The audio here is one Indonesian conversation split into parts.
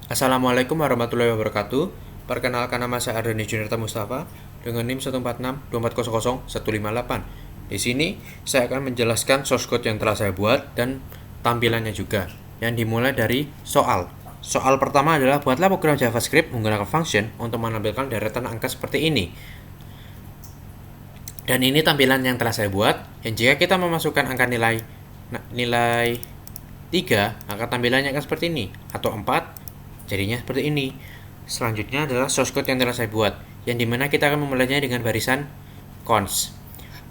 Assalamualaikum warahmatullahi wabarakatuh. Perkenalkan, nama saya Ardhani Junarta Mustafa dengan NIM 146240158. Di sini saya akan menjelaskan source code yang telah saya buat dan tampilannya juga. Yang dimulai dari soal. Soal pertama adalah buatlah program JavaScript menggunakan function untuk menampilkan deretan angka seperti ini. Dan ini tampilan yang telah saya buat. Dan jika kita memasukkan angka nilai 3, maka tampilannya akan seperti ini, atau 4 jadinya seperti ini. Selanjutnya adalah source code yang telah saya buat, yang dimana kita akan memulainya dengan barisan cons.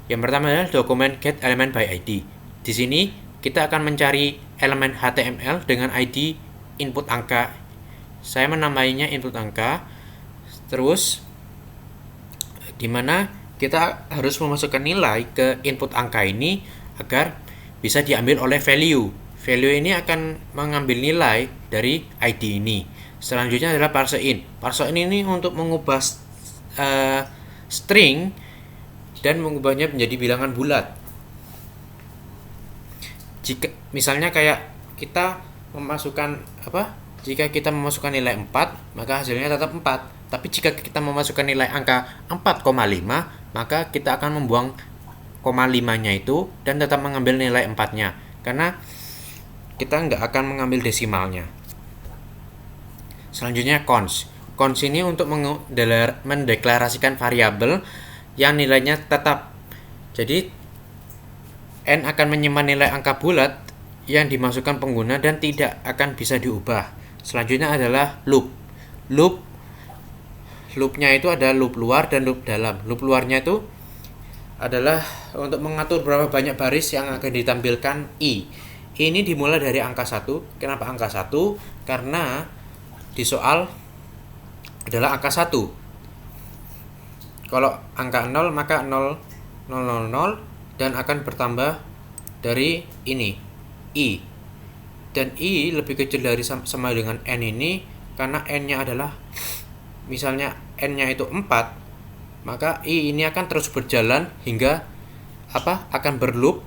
Yang pertama adalah dokumen get element by ID. Di sini kita akan mencari elemen HTML dengan ID input angka. Saya menamainya input angka. Terus dimana kita harus memasukkan nilai ke input angka ini agar bisa diambil oleh value. Value ini akan mengambil nilai dari ID ini. Selanjutnya adalah parseIn. ParseIn ini untuk mengubah string dan mengubahnya menjadi bilangan bulat. Jika misalnya kayak kita memasukkan jika kita memasukkan nilai 4, maka hasilnya tetap 4. Tapi jika kita memasukkan nilai angka 4,5, maka kita akan membuang koma 5-nya itu dan tetap mengambil nilai 4-nya. Karena kita nggak akan mengambil desimalnya. Selanjutnya cons. Cons ini untuk mendeklarasikan variabel yang nilainya tetap. Jadi n akan menyimpan nilai angka bulat yang dimasukkan pengguna dan tidak akan bisa diubah. Selanjutnya adalah loop. Loopnya itu ada loop luar dan loop dalam. Loop luarnya itu adalah untuk mengatur berapa banyak baris yang akan ditampilkan i. Ini dimulai dari angka 1. Kenapa angka 1? Karena di soal adalah angka 1. Kalau angka 0 maka 0, 0, 0, 0 dan akan bertambah dari ini, i. Dan i lebih kecil dari sama dengan n ini karena n-nya adalah misalnya n-nya itu 4, maka i ini akan terus berjalan hingga akan berloop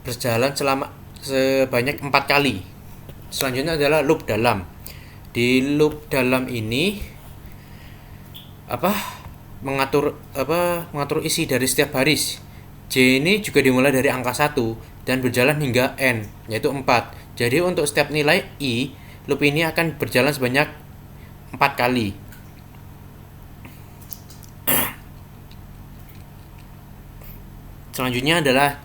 berjalan selama sebanyak 4 kali. Selanjutnya adalah loop dalam. Di loop dalam ini mengatur isi dari setiap baris. J ini juga dimulai dari angka 1 dan berjalan hingga n, yaitu 4. Jadi untuk setiap nilai i, loop ini akan berjalan sebanyak 4 kali. Selanjutnya adalah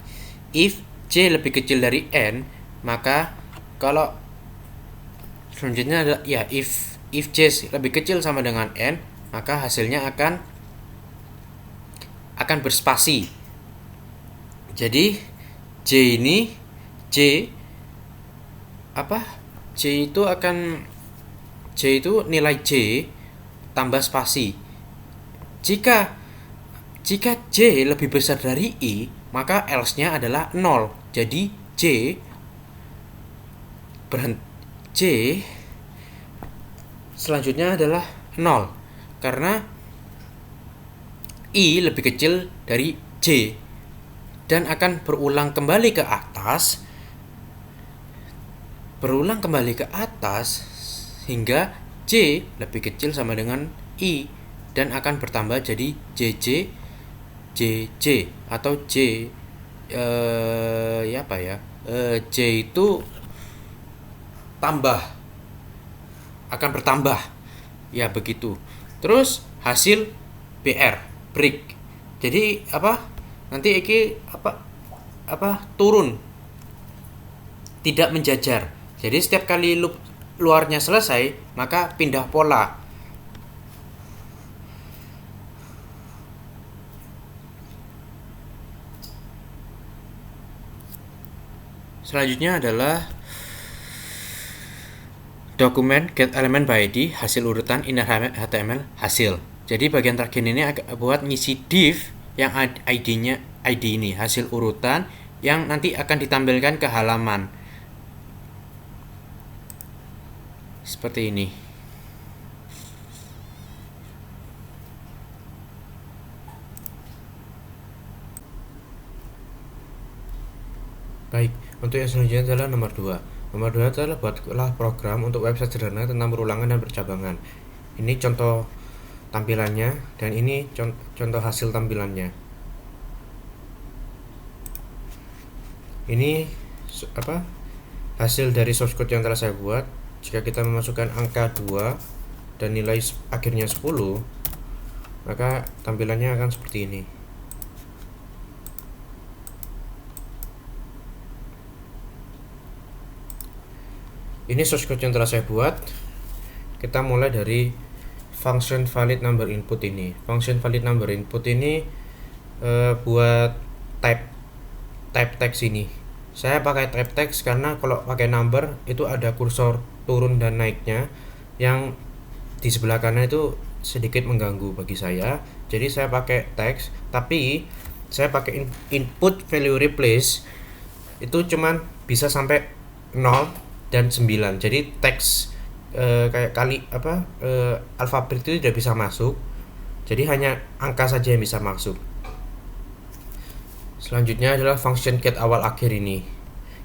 if J lebih kecil dari N, maka kalau selanjutnya adalah if J lebih kecil sama dengan N, maka hasilnya akan berspasi. Jadi J itu nilai J tambah spasi. Jika J lebih besar dari I, maka else-nya adalah 0. Jadi J selanjutnya adalah 0 karena I lebih kecil dari J dan akan berulang kembali ke atas hingga J lebih kecil sama dengan I dan akan bertambah jadi JJ atau J J itu akan bertambah ya begitu. Terus hasil break. Jadi nanti iki turun, tidak menjajar. Jadi setiap kali loop luarnya selesai maka pindah pola. Selanjutnya adalah dokumen get element by ID, hasil urutan inner HTML hasil. Jadi bagian terakhir ini buat ngisi div yang ID ini hasil urutan yang nanti akan ditampilkan ke halaman seperti ini. Baik, untuk yang selanjutnya adalah nomor 2. Nomor 2 adalah buatlah program untuk website sederhana tentang perulangan dan percabangan. Ini contoh tampilannya dan ini contoh hasil tampilannya. Ini hasil dari source code yang telah saya buat. Jika kita memasukkan angka 2 dan nilai akhirnya 10, maka tampilannya akan seperti ini. Ini source code yang telah saya buat. Kita mulai dari function valid number input ini. Function valid number input ini buat type text ini. Saya pakai type text karena kalau pakai number itu ada kursor turun dan naiknya, yang di sebelah kanan itu sedikit mengganggu bagi saya. Jadi saya pakai text, tapi saya pakai input value replace itu cuman bisa sampai 0 dan 9. Jadi teks kayak alfabet itu tidak bisa masuk. Jadi hanya angka saja yang bisa masuk. Selanjutnya adalah function get awal akhir ini.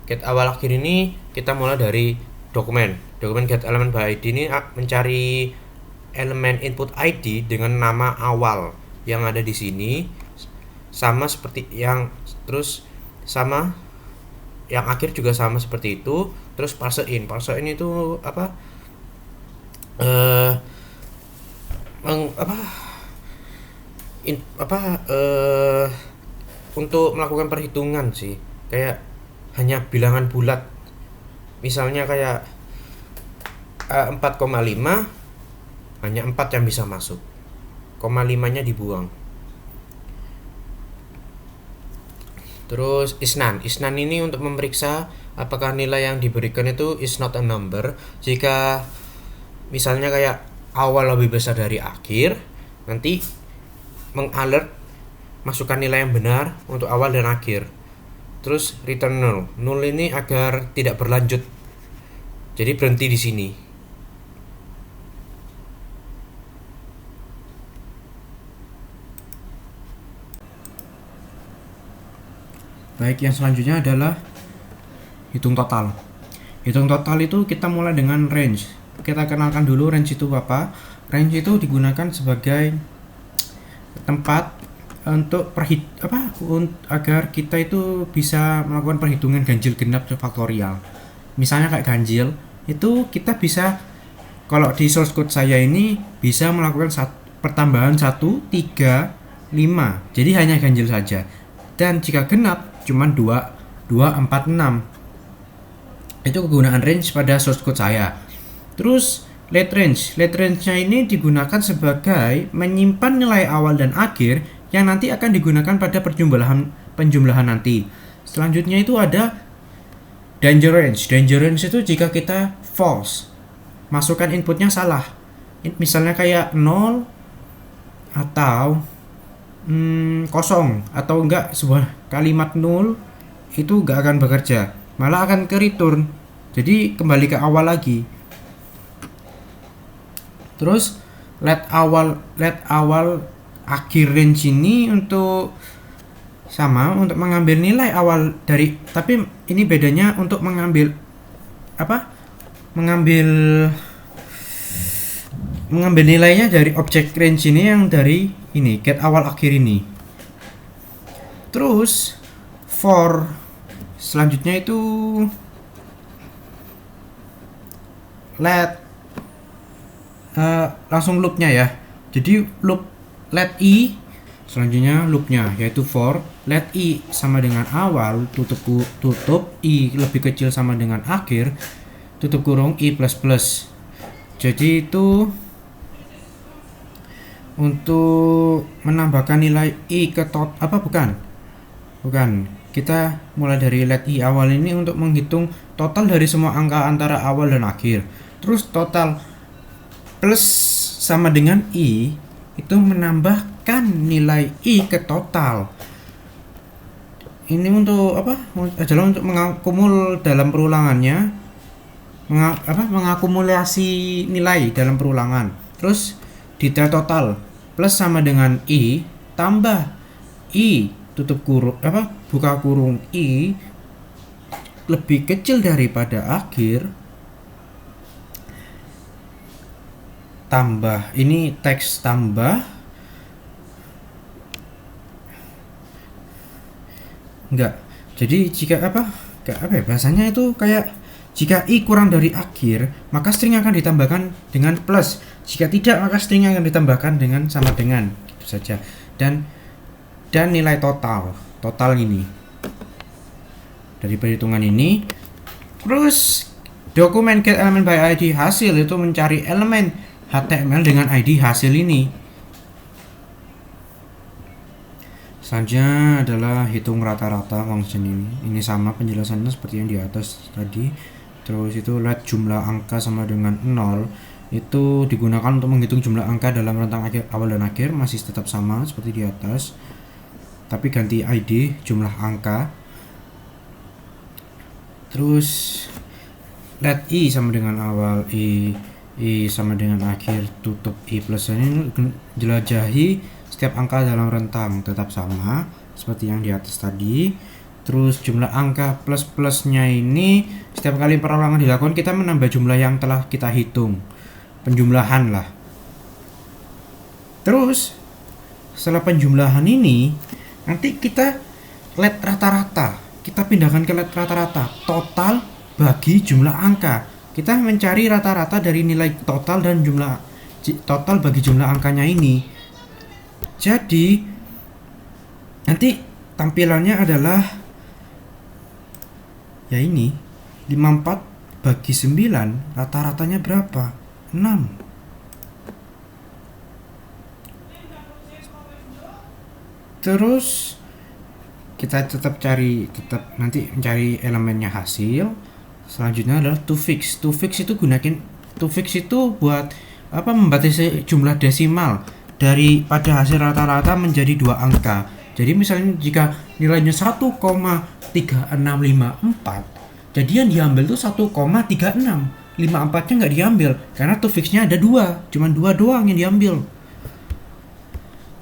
Get awal akhir ini kita mulai dari dokumen get element by ID ini mencari elemen input ID dengan nama awal yang ada di sini, sama seperti yang sama yang akhir juga sama seperti itu. Terus parse in itu untuk melakukan perhitungan sih, kayak hanya bilangan bulat, misalnya kayak 4,5, hanya 4 yang bisa masuk, 0,5 nya dibuang. Terus isnan ini untuk memeriksa apakah nilai yang diberikan itu is not a number. Jika misalnya kayak awal lebih besar dari akhir, nanti mengalert masukkan nilai yang benar untuk awal dan akhir. Terus return null ini agar tidak berlanjut, jadi berhenti di sini. Baik, yang selanjutnya adalah hitung total. Hitung total itu kita mulai dengan range. Kita kenalkan dulu range itu apa. Range itu digunakan sebagai tempat untuk agar kita itu bisa melakukan perhitungan ganjil genap faktorial. Misalnya kayak ganjil itu kita bisa, kalau di source code saya ini bisa melakukan pertambahan 1, 3, 5. Jadi hanya ganjil saja. Dan jika genap cuman 2, 4, 6. Itu kegunaan range pada source code saya. Terus let range-nya ini digunakan sebagai menyimpan nilai awal dan akhir yang nanti akan digunakan pada penjumlahan nanti. Selanjutnya itu ada danger range. Danger range itu jika kita false, masukkan inputnya salah. Misalnya kayak 0 atau kosong, atau enggak sebuah kalimat 0 itu enggak akan bekerja, malah akan ke return, jadi kembali ke awal lagi. Terus let awal akhir range ini untuk mengambil nilai awal dari, tapi ini bedanya untuk mengambil nilainya dari objek range ini, yang dari ini get awal akhir ini. Terus for selanjutnya itu let langsung loopnya ya. Jadi loop let i, selanjutnya loopnya yaitu for let i sama dengan awal tutup i lebih kecil sama dengan akhir tutup kurung i plus plus. Jadi itu untuk menambahkan nilai i ke bukan, kita mulai dari let i awal ini untuk menghitung total dari semua angka antara awal dan akhir. Terus total plus sama dengan i itu menambahkan nilai i ke total. Ini untuk adalah untuk mengakumul dalam perulangannya, mengakumulasi nilai dalam perulangan. Terus detail total plus sama dengan i tambah i tutup kurung buka kurung i lebih kecil daripada akhir, tambah ini teks tambah enggak. Jadi jika bahasanya itu kayak jika i kurang dari akhir, maka string akan ditambahkan dengan plus. Jika tidak, maka string akan ditambahkan dengan sama dengan, gitu saja. Dan nilai total ini dari perhitungan ini. Terus dokumen get element by id hasil itu mencari elemen HTML dengan ID hasil ini. Selanjutnya adalah hitung rata-rata function ini. Ini sama penjelasannya seperti yang di atas tadi. Terus itu let jumlah angka sama dengan 0. Itu digunakan untuk menghitung jumlah angka dalam rentang awal dan akhir, masih tetap sama seperti di atas. Tapi ganti ID jumlah angka. Terus let i sama dengan awal, i sama dengan akhir, tutup i plus. Ini jelajahi setiap angka dalam rentang tetap sama seperti yang di atas tadi. Terus jumlah angka plus-plusnya ini setiap kali perulangan dilakukan kita menambah jumlah yang telah kita hitung, penjumlahan lah. Terus setelah penjumlahan ini nanti kita let rata-rata, kita pindahkan ke let rata-rata, total bagi jumlah angka. Kita mencari rata-rata dari nilai total dan jumlah total bagi jumlah angkanya ini. Jadi nanti tampilannya adalah ya ini 54 bagi 9, rata-ratanya berapa? 6. Terus kita tetap nanti mencari elemennya hasil. Selanjutnya adalah to fix itu buat membatasi jumlah desimal daripada hasil rata-rata menjadi 2 angka. Jadi misalnya jika nilainya 1,3654, jadi yang diambil itu 1,36. 54-nya nggak diambil karena to fix-nya ada 2, cuma 2 doang yang diambil.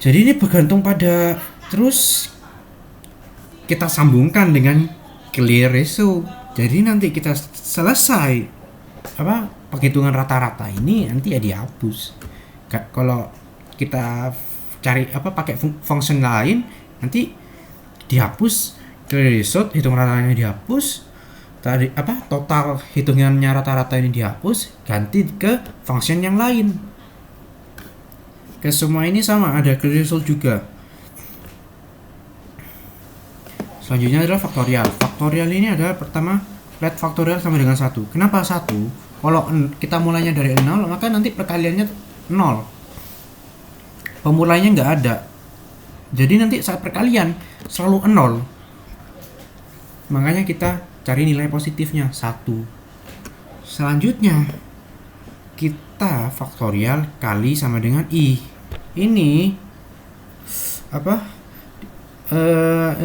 Jadi ini bergantung pada, terus kita sambungkan dengan clear ratio. Jadi nanti kita selesai penghitungan rata-rata ini nanti ya dihapus. Kalau kita cari pakai function lain nanti dihapus clear result, hitung ratanya dihapus, tadi total hitungannya rata-rata ini dihapus, ganti ke function yang lain. Ke semua ini sama, ada clear result juga. Selanjutnya adalah faktorial. Faktorial ini adalah pertama let faktorial sama dengan 1. Kenapa 1? Kalau kita mulainya dari 0, maka nanti perkaliannya 0. Pemulainya nggak ada. Jadi nanti saat perkalian selalu 0. Makanya kita cari nilai positifnya 1. Selanjutnya kita faktorial kali sama dengan i. Ini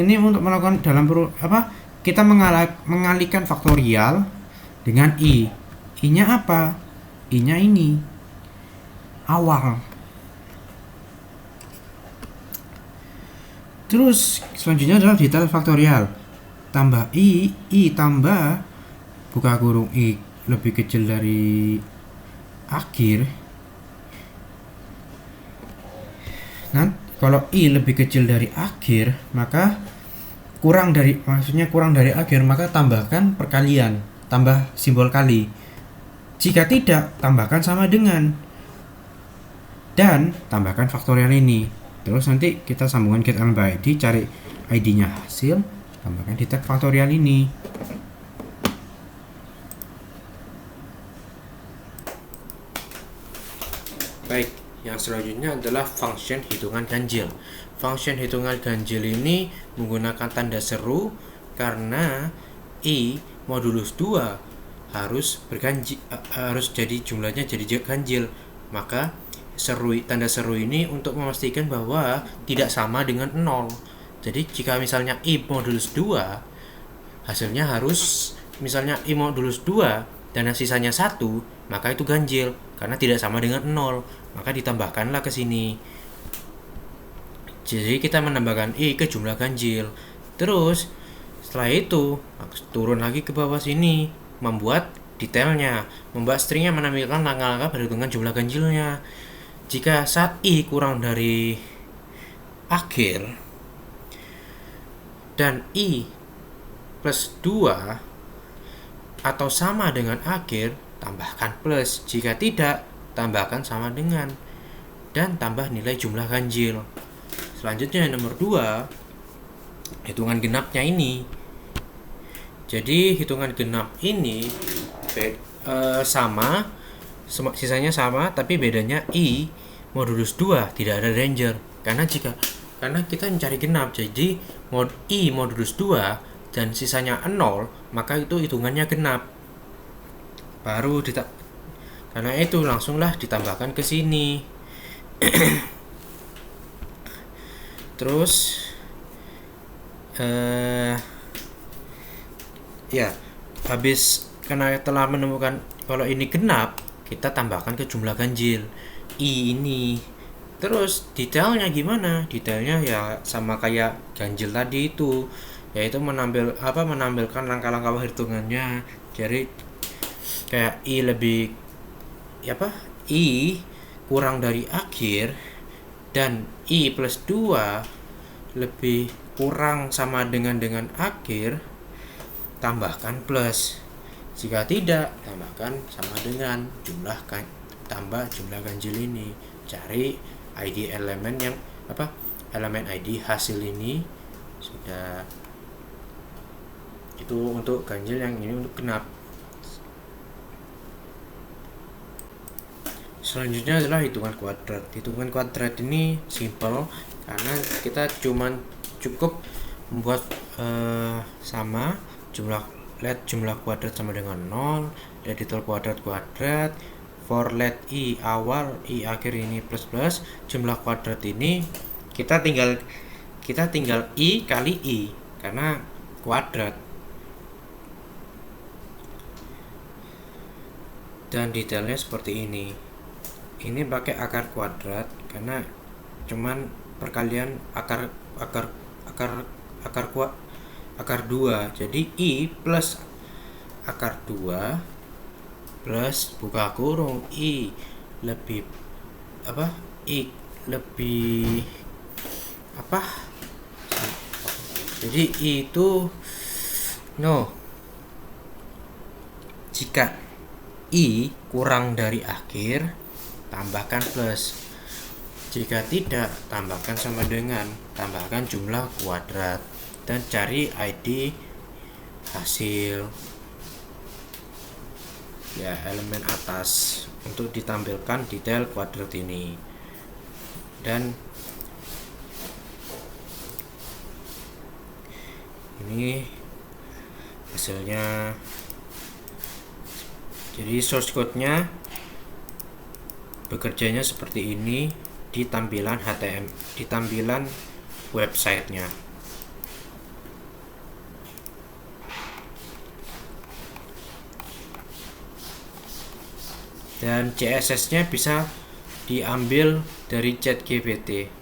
ini untuk melakukan dalam kita mengalihkan faktorial dengan i. I-nya apa? I-nya ini awal. Terus selanjutnya adalah detail faktorial. Tambah i tambah buka kurung i lebih kecil dari akhir. Nah, kalau i lebih kecil dari akhir, maka kurang dari akhir, maka tambahkan perkalian, tambah simbol kali. Jika tidak, tambahkan sama dengan, dan tambahkan faktorial ini. Terus nanti kita sambungkan get element by id, cari id-nya hasil, tambahkan di tag faktorial ini. Baik, yang selanjutnya adalah function hitungan ganjil. Function hitungan ganjil ini menggunakan tanda seru karena i modulus 2 harus jadi jumlahnya jadi ganjil. Maka tanda seru ini untuk memastikan bahwa tidak sama dengan 0. Jadi jika misalnya i modulus 2 hasilnya harus misalnya i modulus 2 dan sisanya 1, maka itu ganjil karena tidak sama dengan 0. Maka ditambahkanlah ke sini. Jadi kita menambahkan i ke jumlah ganjil. Terus Setelah itu turun lagi ke bawah sini, membuat detailnya, membuat stringnya menampilkan langkah-langkah perhitungan jumlah ganjilnya. Jika saat i kurang dari akhir dan i plus 2 atau sama dengan akhir, tambahkan plus. Jika tidak, tambahkan sama dengan, dan tambah nilai jumlah ganjil. Selanjutnya nomor 2, hitungan genapnya ini. Jadi hitungan genap ini sama, sisanya sama, tapi bedanya i modulus 2 tidak ada ranger. Karena kita mencari genap, jadi i modulus 2 dan sisanya 0, maka itu hitungannya genap. Karena itu langsunglah ditambahkan ke sini. Terus habis karena telah menemukan kalau ini genap, kita tambahkan ke jumlah ganjil i ini. Terus detailnya gimana? Detailnya ya sama kayak ganjil tadi itu, yaitu menampilkan langkah-langkah perhitungannya. Jadi kayak i kurang dari akhir dan i plus 2 lebih kurang sama dengan akhir, tambahkan plus. Jika tidak, tambahkan sama dengan tambah jumlah ganjil ini. Cari ID elemen elemen ID hasil ini. Sudah. Itu untuk ganjil, yang ini untuk genap. Selanjutnya adalah hitungan kuadrat. Hitungan kuadrat ini simple karena kita cukup membuat sama let jumlah kuadrat sama dengan 0, let detail kuadrat, for let i awal i akhir ini plus, jumlah kuadrat ini kita tinggal i kali i karena kuadrat. Dan detailnya seperti ini. Ini pakai akar kuadrat karena cuman perkalian akar 2. Jadi i plus akar 2 plus buka kurung i lebih jadi i itu jika i kurang dari akhir, tambahkan plus. Jika tidak, tambahkan sama dengan, tambahkan jumlah kuadrat dan cari ID hasil ya elemen atas untuk ditampilkan detail kuadrat ini. Dan ini hasilnya. Jadi source code-nya bekerjanya seperti ini di tampilan HTML, di tampilan websitenya. Dan CSS-nya bisa diambil dari ChatGPT.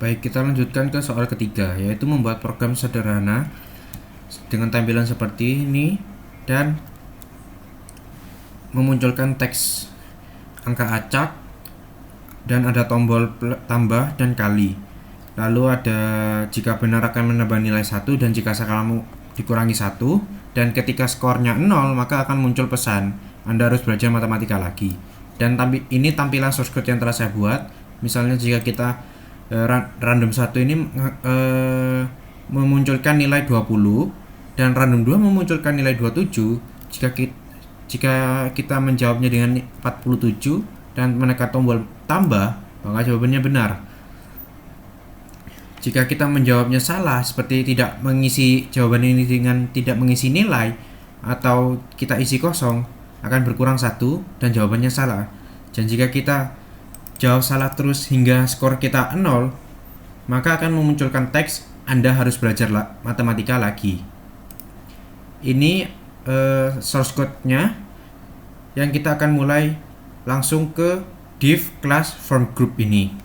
Baik, kita lanjutkan ke soal ketiga, yaitu membuat program sederhana dengan tampilan seperti ini dan memunculkan teks angka acak dan ada tombol tambah dan kali. Lalu ada jika benar akan menambah nilai 1 dan jika salah dikurangi 1, dan ketika skornya 0 maka akan muncul pesan Anda harus belajar matematika lagi. Dan ini tampilan source code yang telah saya buat. Misalnya jika kita random 1 ini memunculkan nilai 20 dan random 2 memunculkan nilai 27, jika kita menjawabnya dengan 47 dan menekan tombol tambah, maka jawabannya benar. Jika kita menjawabnya salah, seperti tidak mengisi jawaban ini dengan tidak mengisi nilai, atau kita isi kosong, akan berkurang 1 dan jawabannya salah. Dan jika kita jawab salah terus hingga skor kita 0, maka akan memunculkan teks Anda harus belajar matematika lagi. Ini source code-nya yang kita akan mulai langsung ke div class from group ini.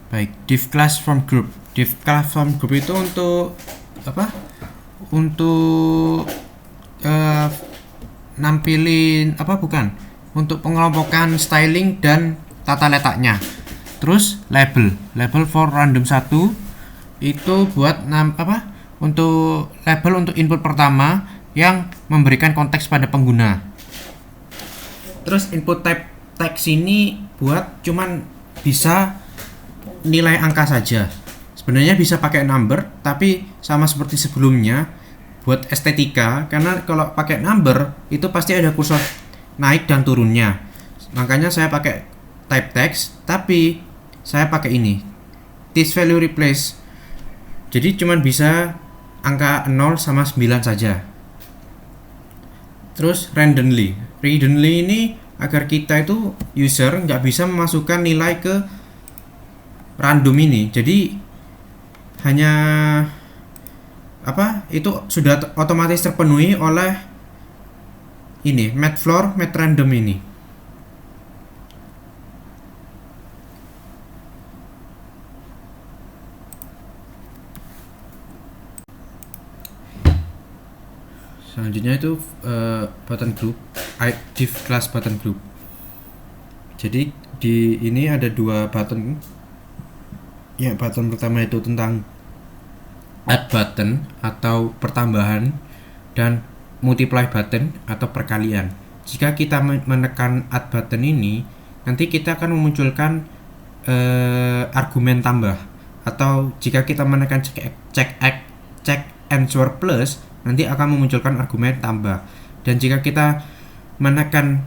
Baik, div class from group. Div class from group itu untuk apa? Untuk nampilin apa bukan? Untuk pengelompokan styling dan tata letaknya. Terus label for random 1 itu buat untuk label untuk input pertama yang memberikan konteks pada pengguna. Terus input type text ini buat cuman bisa nilai angka saja. Sebenarnya bisa pakai number, tapi sama seperti sebelumnya buat estetika, karena kalau pakai number itu pasti ada kursor naik dan turunnya. Makanya saya pakai type text, tapi saya pakai ini this value replace. Jadi cuman bisa angka 0 sama 9 saja. Terus randomly ini agar kita itu user nggak bisa memasukkan nilai ke random ini. Jadi hanya itu sudah otomatis terpenuhi oleh ini matfloor matrandom ini. Selanjutnya itu button group, div class button group. Jadi di ini ada dua button. Ya, button pertama itu tentang add button atau pertambahan dan multiply button atau perkalian. Jika kita menekan add button ini, nanti kita akan memunculkan argumen tambah. Atau jika kita menekan check answer plus, nanti akan memunculkan argumen tambah. Dan jika kita menekan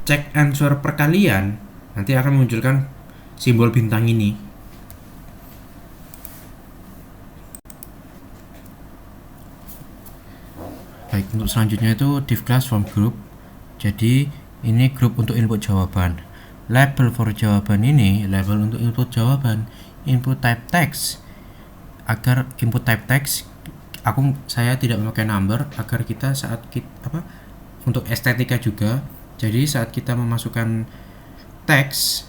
check answer perkalian, nanti akan memunculkan simbol bintang ini. Baik, untuk selanjutnya itu div class from group. Jadi ini grup untuk input jawaban. Label for jawaban ini label untuk input jawaban. Input type text, agar input type text saya tidak memakai number agar kita saat kita untuk estetika juga. Jadi saat kita memasukkan teks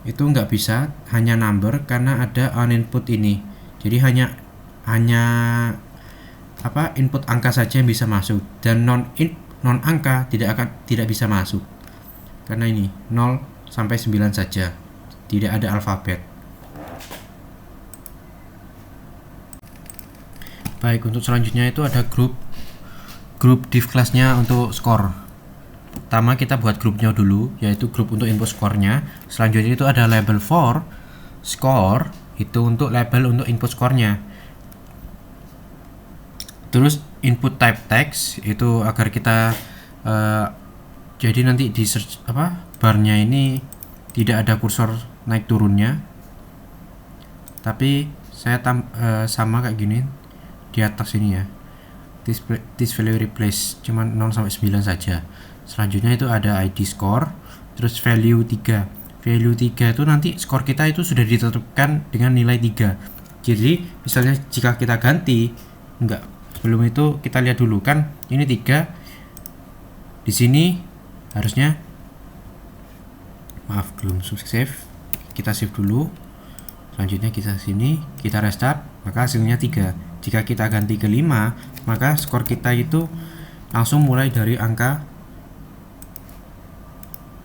itu nggak bisa hanya number karena ada on input ini. Jadi hanya input angka saja yang bisa masuk, dan non angka tidak bisa masuk karena ini 0 sampai 9 saja, tidak ada alfabet. Baik, untuk selanjutnya itu ada grup div class-nya untuk skor. Pertama kita buat grupnya dulu, yaitu grup untuk input skornya. Selanjutnya itu ada label for score, itu untuk label untuk input skornya. Terus input type text itu agar kita jadi nanti di search barnya ini tidak ada kursor naik turunnya, tapi saya sama kayak gini di atas ini ya, this value replace cuman 0 sampai 9 saja. Selanjutnya itu ada ID score, terus value 3 itu nanti skor kita itu sudah ditetapkan dengan nilai 3. Jadi misalnya jika kita ganti, sebelum itu kita lihat dulu kan ini 3, di sini harusnya belum save, kita save dulu. Selanjutnya kita sini, kita restart, maka hasilnya 3. Jika kita ganti ke 5, maka skor kita itu langsung mulai dari angka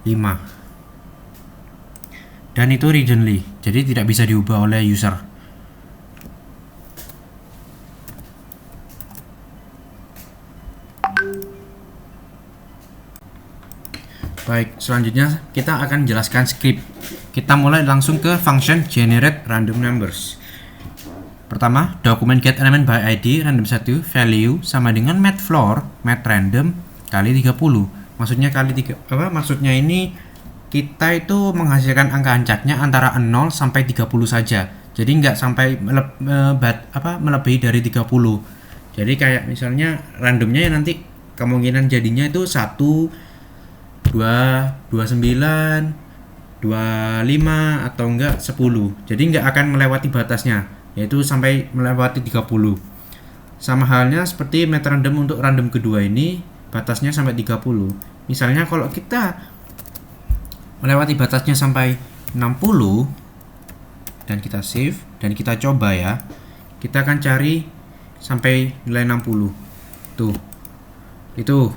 5. Dan itu read-only, jadi tidak bisa diubah oleh user. Baik, selanjutnya kita akan jelaskan script. Kita mulai langsung ke function generate random numbers. Pertama, dokumen get element by id random1 value sama dengan matfloor random kali 30. Maksudnya maksudnya ini kita itu menghasilkan angka ancaknya antara 0 sampai 30 saja. Jadi nggak sampai melebihi dari 30. Jadi kayak misalnya randomnya ya nanti kemungkinan jadinya itu 1 2, 29, 25 atau enggak 10. Jadi enggak akan melewati batasnya, yaitu sampai melewati 30. Sama halnya seperti random untuk random kedua ini batasnya sampai 30. Misalnya kalau kita melewati batasnya sampai 60 dan kita save dan kita coba ya. Kita akan cari sampai nilai 60. Tuh. Itu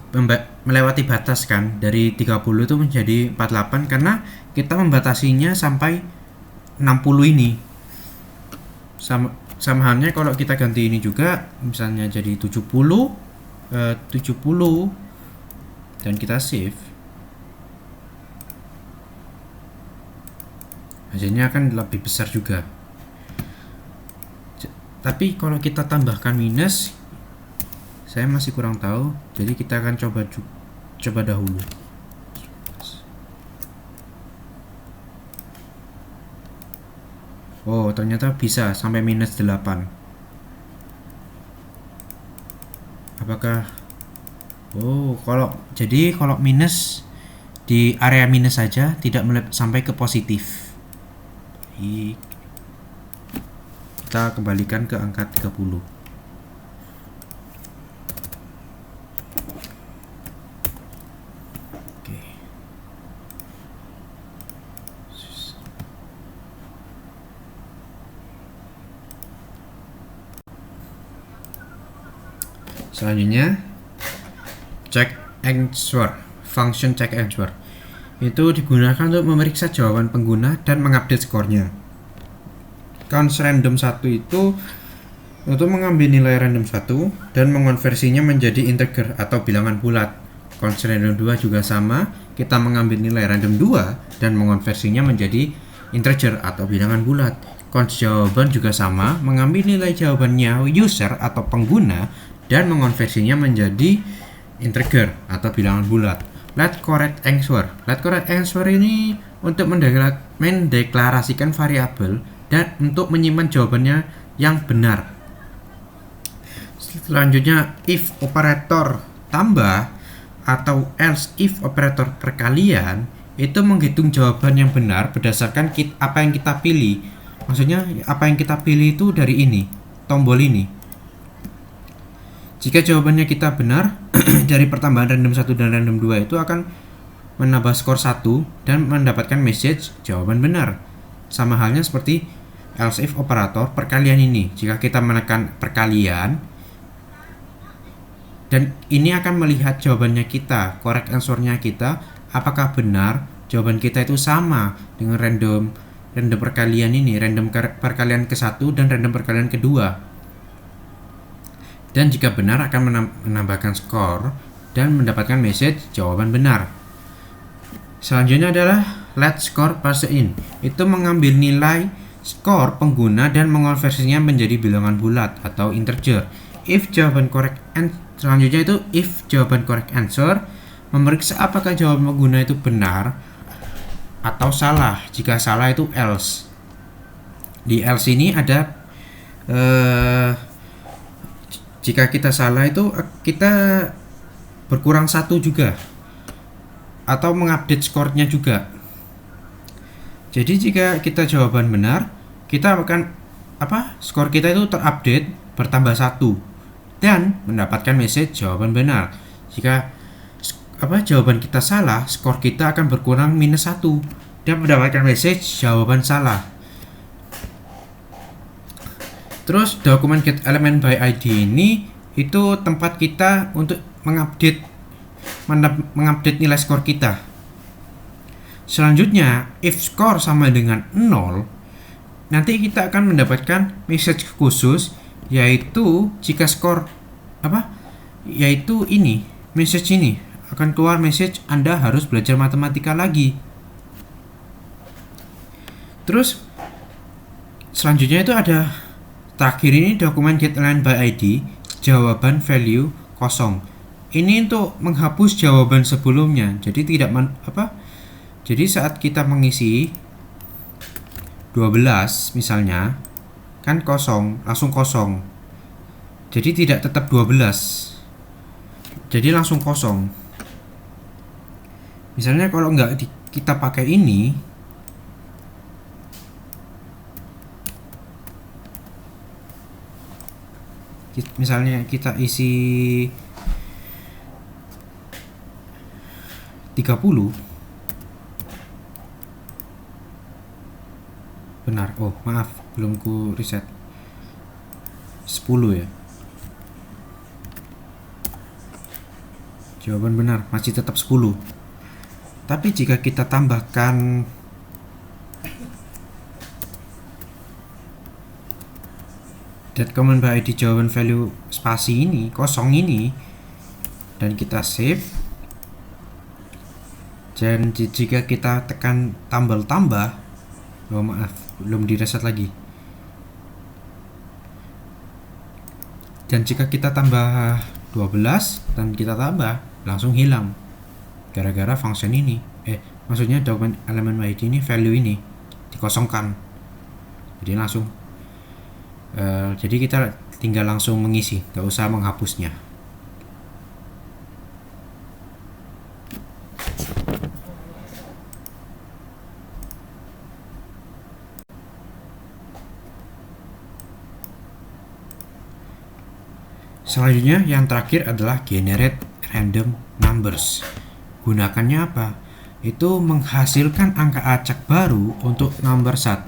melewati batas kan, dari 30 itu menjadi 48 karena kita membatasinya sampai 60 ini. Sama halnya kalau kita ganti ini juga, misalnya jadi 70 dan kita save, hasilnya akan lebih besar juga. Tapi kalau kita tambahkan minus, saya masih kurang tahu, jadi kita akan coba dahulu. Oh, ternyata bisa sampai minus 8. Apakah kalau minus di area minus saja, tidak sampai ke positif. Baik. Kita kembalikan ke angka 30. Selanjutnya check answer, function check answer itu digunakan untuk memeriksa jawaban pengguna dan mengupdate skornya. Cons random 1 itu untuk mengambil nilai random 1 dan mengonversinya menjadi integer atau bilangan bulat. Cons random 2 juga sama, kita mengambil nilai random 2 dan mengonversinya menjadi integer atau bilangan bulat. Cons jawaban juga sama, mengambil nilai jawabannya user atau pengguna dan mengonversinya menjadi integer atau bilangan bulat. Let correct answer. Let correct answer ini untuk mendeklarasikan variabel dan untuk menyimpan jawabannya yang benar. Selanjutnya if operator tambah atau else if operator perkalian itu menghitung jawaban yang benar berdasarkan apa yang kita pilih. Maksudnya apa yang kita pilih itu dari ini, tombol ini. Jika jawabannya kita benar, dari pertambahan random 1 dan random 2 itu akan menambah skor 1 dan mendapatkan message jawaban benar. Sama halnya seperti else if operator perkalian ini. Jika kita menekan perkalian, dan ini akan melihat jawabannya kita, correct answer-nya kita, apakah benar jawaban kita itu sama dengan random perkalian ini, random perkalian ke-1 dan random perkalian kedua. Dan jika benar akan menambahkan skor dan mendapatkan message jawaban benar. Selanjutnya adalah let score pass in. Itu mengambil nilai skor pengguna dan mengonversinya menjadi bilangan bulat atau integer. Selanjutnya itu if jawaban correct answer memeriksa apakah jawaban pengguna itu benar atau salah. Jika salah itu else. Di else ini ada jika kita salah itu kita berkurang 1 juga atau mengupdate skornya juga. Jadi jika kita jawaban benar, kita akan skor kita itu terupdate bertambah 1 dan mendapatkan message jawaban benar. Jika jawaban kita salah, skor kita akan berkurang minus 1 dan mendapatkan message jawaban salah. Terus dokumen get element by ID ini itu tempat kita untuk mengupdate nilai skor kita. Selanjutnya, if skor sama dengan 0, nanti kita akan mendapatkan message khusus, yaitu jika skor yaitu ini, message ini akan keluar message Anda harus belajar matematika lagi. Terus selanjutnya itu ada terakhir ini dokumen get element by ID, jawaban value kosong. Ini untuk menghapus jawaban sebelumnya. Jadi jadi saat kita mengisi 12 misalnya, kan kosong, langsung kosong. Jadi tidak tetap 12. Jadi langsung kosong. Misalnya kalau kita pakai ini, misalnya kita isi 30, benar, oh maaf belum ku reset, 10 ya, jawaban benar masih tetap 10. Tapi jika kita tambahkan .command by ID jawaban value spasi ini, kosong ini, dan kita save, dan jika kita tekan tambah, oh maaf belum di reset lagi, dan jika kita tambah 12 dan kita tambah, langsung hilang gara-gara function ini, maksudnya dokumen elemen by ID ini, value ini dikosongkan, jadi langsung jadi kita tinggal langsung mengisi, nggak usah menghapusnya. Selanjutnya yang terakhir adalah generate random numbers. Gunakannya apa? Itu menghasilkan angka acak baru untuk nomor 1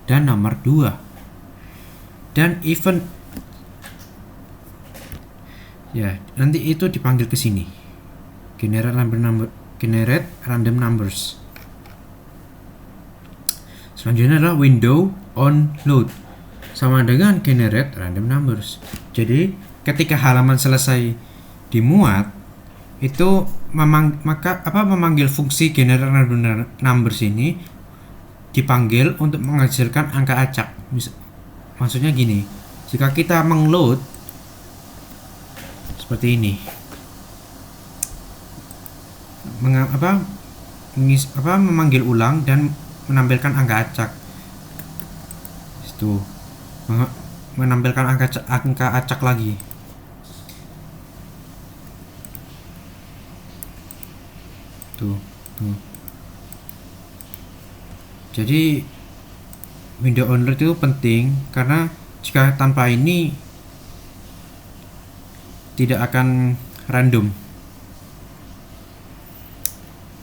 dan nomor 2. Dan event ya, nanti itu dipanggil ke sini. Generate random numbers. Selanjutnya adalah window on load, sama dengan generate random numbers. Jadi ketika halaman selesai dimuat, itu memanggil fungsi generate random numbers ini dipanggil untuk menghasilkan angka acak. Maksudnya gini, jika kita mengload seperti ini, memanggil ulang dan menampilkan angka acak, itu menampilkan angka acak lagi. Tuh. Jadi window on load itu penting, karena jika tanpa ini tidak akan random,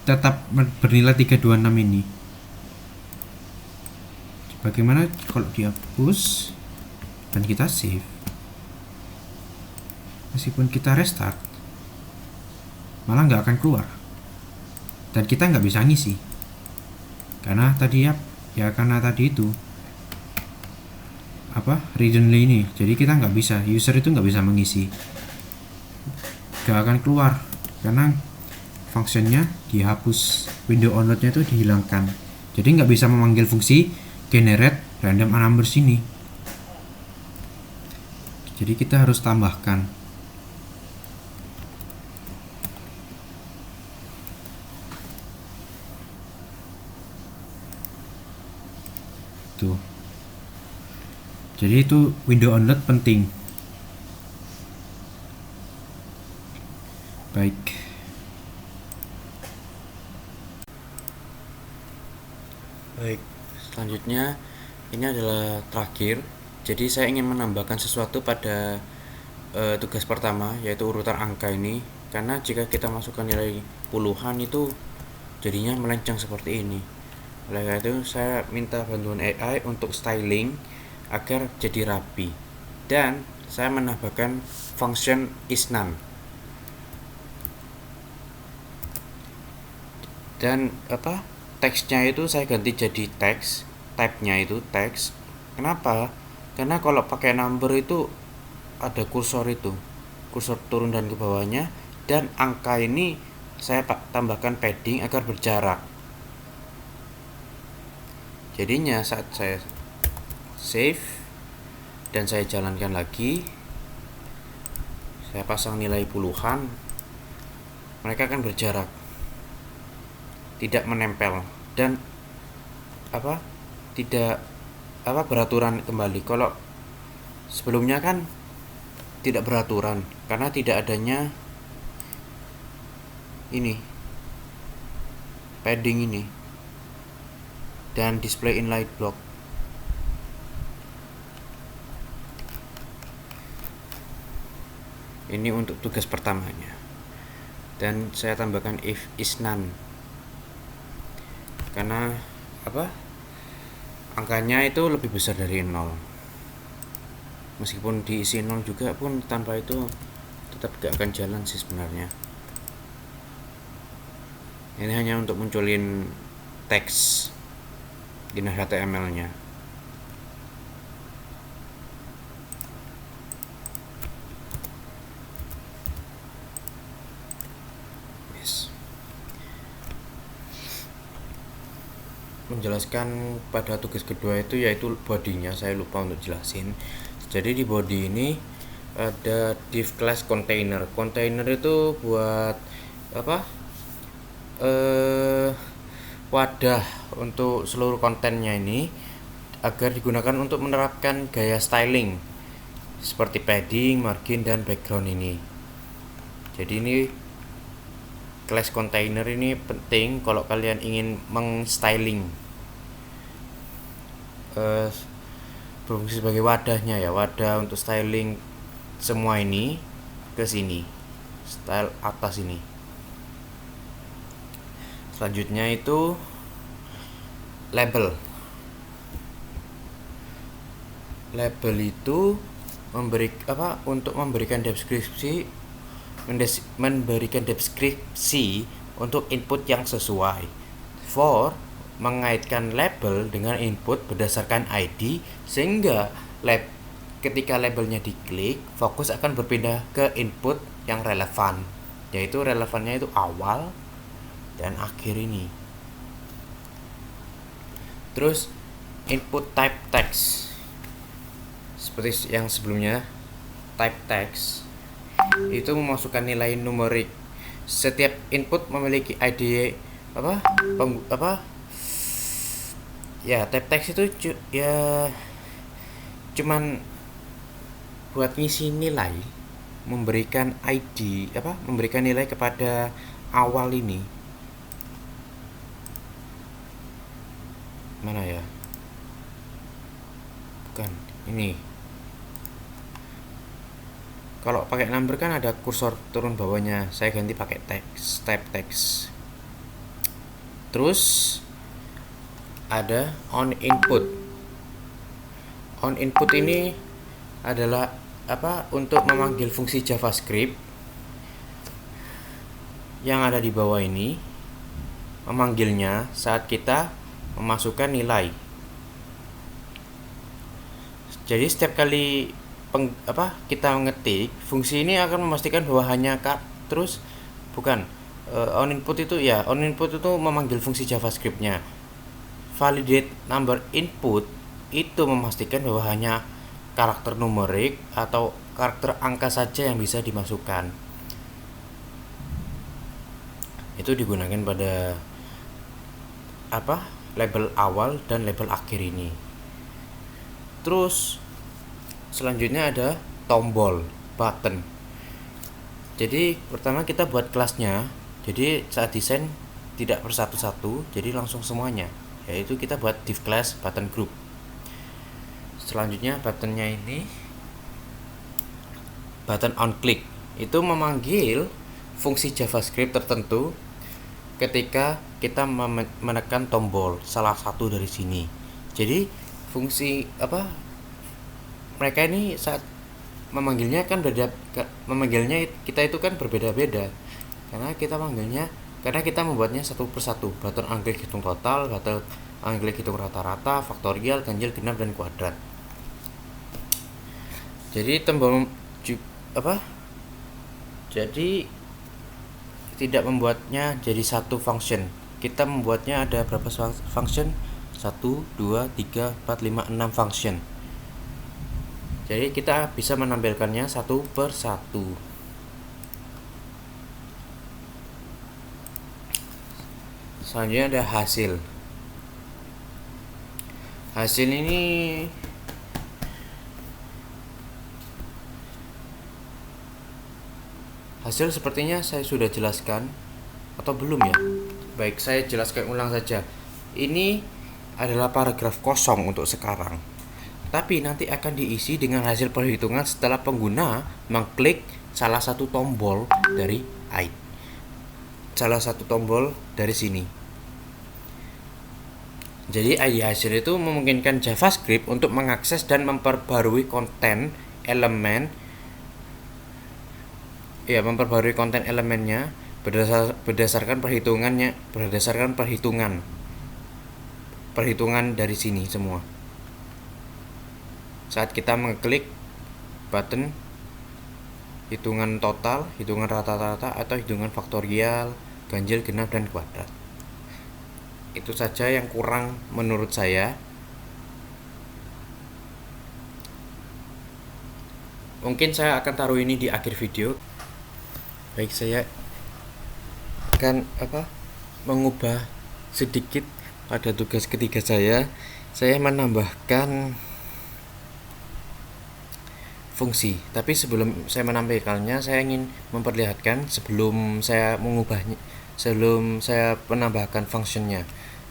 tetap bernilai 326 ini. Bagaimana kalau dihapus dan kita save, meskipun kita restart malah nggak akan keluar dan kita nggak bisa ngisi, karena tadi karena tadi itu read-only ini, jadi kita nggak bisa, user itu nggak bisa mengisi, nggak akan keluar karena fungsinya dihapus, window on load-nya itu dihilangkan, jadi nggak bisa memanggil fungsi generate random numbers ini. Jadi kita harus tambahkan. Tuh. Jadi itu window on load penting. Baik. Selanjutnya ini adalah terakhir. Jadi saya ingin menambahkan sesuatu pada tugas pertama, yaitu urutan angka ini, karena jika kita masukkan nilai puluhan itu jadinya melenceng seperti ini. Oleh karena itu saya minta bantuan AI untuk styling agar jadi rapi. Dan saya menambahkan function isNone. Dan teksnya itu saya ganti jadi teks, type-nya itu teks. Kenapa? Karena kalau pakai number itu ada kursor turun dan ke bawahnya, dan angka ini saya tambahkan padding agar berjarak. Jadinya saat saya save dan saya jalankan lagi, saya pasang nilai puluhan, mereka akan berjarak, tidak menempel, dan tidak beraturan kembali. Kalau sebelumnya kan tidak beraturan karena tidak adanya ini padding ini dan display inline block. Ini untuk tugas pertamanya, dan saya tambahkan if isNone karena angkanya itu lebih besar dari 0. Meskipun diisi 0 juga pun, tanpa itu tetap gak akan jalan sih sebenarnya. Ini hanya untuk munculin teks di HTML nya. Menjelaskan pada tugas kedua itu yaitu bodinya, saya lupa untuk jelasin. Jadi di body ini ada div class container. Container itu buat wadah untuk seluruh kontennya ini, agar digunakan untuk menerapkan gaya styling seperti padding, margin, dan background ini. Jadi ini class container ini penting kalau kalian ingin mengstyling, berfungsi sebagai wadahnya ya, wadah untuk styling semua ini ke sini, style atas ini. Selanjutnya itu label. Label itu untuk memberikan deskripsi untuk input yang sesuai. For mengaitkan label dengan input berdasarkan ID, sehingga ketika labelnya diklik, fokus akan berpindah ke input yang relevan, yaitu relevannya itu awal dan akhir ini. Terus input type text, seperti yang sebelumnya, type text itu memasukkan nilai numerik. Setiap input memiliki ID type text itu cuman buat ngisi nilai, memberikan ID, memberikan nilai kepada awal ini. Mana ya? Bukan, ini. Kalau pakai number kan ada kursor turun bawahnya, saya ganti pakai text, type text. Terus ada on input. On input ini adalah untuk memanggil fungsi JavaScript yang ada di bawah ini, memanggilnya saat kita memasukkan nilai. Jadi setiap kali kita mengetik, fungsi ini akan memastikan bahwa hanya on input itu memanggil fungsi JavaScript-nya. Validate number input itu memastikan bahwa hanya karakter numerik atau karakter angka saja yang bisa dimasukkan. Itu digunakan pada label awal dan label akhir ini. Terus selanjutnya ada tombol, button. Jadi pertama kita buat kelasnya. Jadi saat desain tidak persatu-satu, jadi langsung semuanya. Yaitu kita buat div class button group. Selanjutnya buttonnya ini button on click. Itu memanggil fungsi JavaScript tertentu ketika kita menekan tombol salah satu dari sini. Jadi mereka ini saat memanggilnya kan memanggilnya kita itu kan berbeda-beda, karena kita membuatnya satu persatu, button anggrek hitung total, button anggrek hitung rata-rata, faktorial, ganjil, genap, dan kuadrat. Jadi jadi tidak membuatnya jadi satu function, kita membuatnya ada berapa function, 1, 2, 3, 4, 5, 6 function. Jadi kita bisa menampilkannya satu per satu. Selanjutnya ada hasil. Hasil ini hasil sepertinya saya sudah jelaskan atau belum ya? Baik, saya jelaskan ulang saja. Ini adalah paragraf kosong untuk sekarang, tapi nanti akan diisi dengan hasil perhitungan setelah pengguna mengklik salah satu tombol dari sini. Jadi ID hasil itu memungkinkan JavaScript untuk mengakses dan memperbarui konten elemennya berdasarkan perhitungan dari sini semua. Saat kita mengklik button hitungan total, hitungan rata-rata, atau hitungan faktorial, ganjil, genap, dan kuadrat. Itu saja yang kurang menurut saya. Mungkin saya akan taruh ini di akhir video. Baik, saya akan mengubah sedikit pada tugas ketiga saya menambahkan fungsi. Tapi sebelum saya menampilkannya, saya ingin memperlihatkan sebelum saya menambahkan functionnya.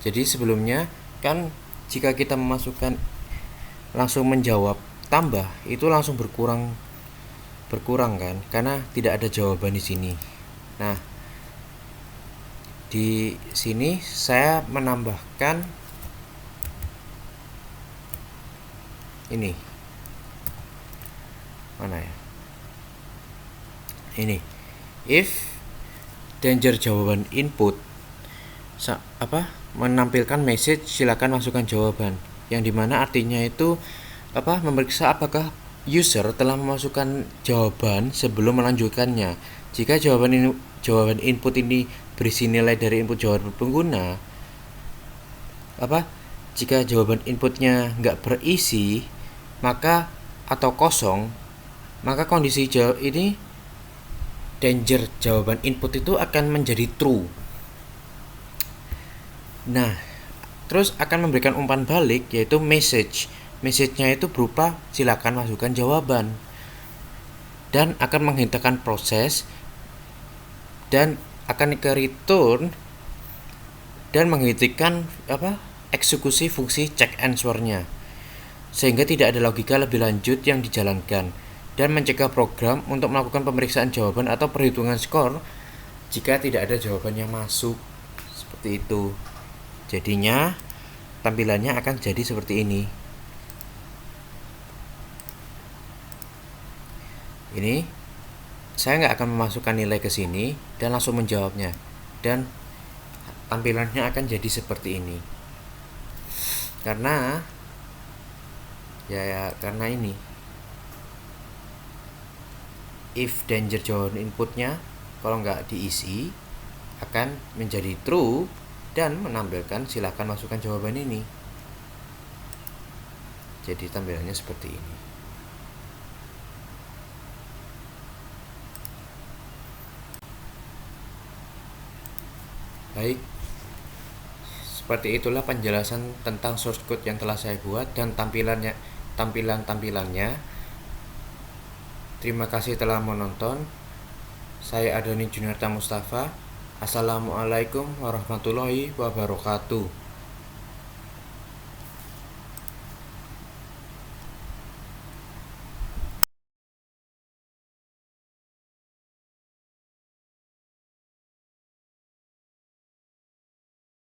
Jadi sebelumnya kan jika kita memasukkan langsung menjawab tambah, itu langsung berkurang kan, karena tidak ada jawaban di sini. Nah, di sini saya menambahkan ini. Mana ya? Ini. If danger jawaban input menampilkan message silakan masukkan jawaban, yang dimana artinya itu memeriksa apakah user telah memasukkan jawaban sebelum melanjutkannya. Jika jawaban input ini berisi nilai dari input jawaban pengguna, jika jawaban inputnya nggak berisi atau kosong, maka kondisi ini danger jawaban input itu akan menjadi true. Nah, terus akan memberikan umpan balik, yaitu message-nya itu berupa silakan masukkan jawaban, dan akan menghentikan proses dan akan ke return dan menghentikan eksekusi fungsi check answer-nya, sehingga tidak ada logika lebih lanjut yang dijalankan, dan mencegah program untuk melakukan pemeriksaan jawaban atau perhitungan skor jika tidak ada jawaban yang masuk. Seperti itu. Jadinya tampilannya akan jadi seperti ini. Ini saya nggak akan memasukkan nilai ke sini dan langsung menjawabnya, dan tampilannya akan jadi seperti ini. Karena ini if danger jawaban inputnya kalau nggak diisi akan menjadi true dan menampilkan silakan masukkan jawaban ini. Jadi tampilannya seperti ini. Baik, seperti itulah penjelasan tentang source code yang telah saya buat dan tampilan-tampilannya. Terima kasih telah menonton. Saya Adoni Junarta Mustafa. Assalamualaikum warahmatullahi wabarakatuh.